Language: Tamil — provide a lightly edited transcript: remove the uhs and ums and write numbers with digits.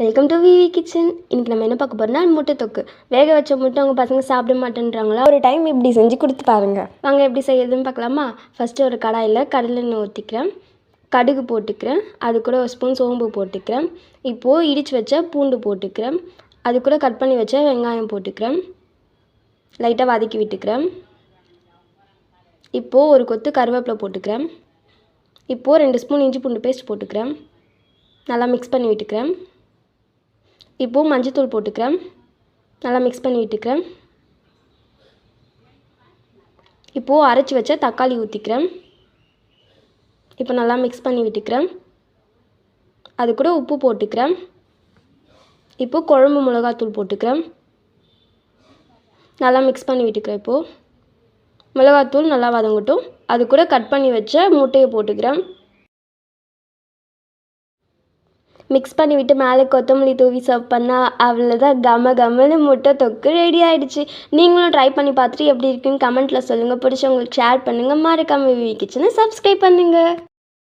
Welcome to V V kitchen. இன்றைக்கி நம்ம என்ன பார்க்க போகிறோம்னா முட்டை தொக்கு. வேக வச்ச முட்டை அவங்க பசங்க சாப்பிட மாட்டேன்றாங்களா, ஒரு டைம் இப்படி செஞ்சு கொடுத்து பாருங்கள். வாங்க எப்படி செய்யறதுன்னு பார்க்கலாமா. ஃபஸ்ட்டு ஒரு கடாயில் கடலெண்ணெய் ஊற்றிக்கிறேன், கடுகு போட்டுக்கிறேன், அது கூட ஒரு ஸ்பூன் சோம்பு போட்டுக்கிறேன். இப்போது இடித்து வச்ச பூண்டு போட்டுக்கிறேன், அது கூட கட் பண்ணி வச்ச வெங்காயம் போட்டுக்கிறேன், லைட்டாக வதக்கி விட்டுக்கிறேன். இப்போது ஒரு கொத்து கருவேப்பிலை போட்டுக்கிறேன். இப்போது 2 ஸ்பூன் இஞ்சி பூண்டு பேஸ்ட் போட்டுக்கிறேன், நல்லா மிக்ஸ் பண்ணி விட்டுக்கிறேன். இப்போது மஞ்சத்தூள் போட்டுக்கிறேன், நல்லா மிக்ஸ் பண்ணி விட்டுக்கிறேன். இப்போது அரைச்சி வச்ச தக்காளி ஊற்றிக்கிறேன், இப்போ நல்லா மிக்ஸ் பண்ணி விட்டுக்கிறேன். அது கூட உப்பு போட்டுக்கிறேன். இப்போது குழம்பு மிளகாத்தூள் போட்டுக்கிறேன், நல்லா மிக்ஸ் பண்ணி விட்டுக்கிறேன். இப்போது மிளகாத்தூள் நல்லா வதங்கட்டும். அது கூட கட் பண்ணி வச்ச முட்டையை போட்டுக்கிறேன், மிக்ஸ் பண்ணி விட்டு மேலே கொத்தமல்லி தூவி சர்வ் பண்ணால் அவ்வளோதான், கமன்னு முட்டை தொக்கு ரெடி ஆகிடுச்சு. நீங்களும் ட்ரை பண்ணி பார்த்துட்டு எப்படி இருக்குன்னு கமெண்ட்டில் சொல்லுங்கள். பிடிச்சவங்களுக்கு ஷேர் பண்ணுங்கள். மறக்காமல் விவி கிச்சனை சப்ஸ்கிரைப் பண்ணுங்கள்.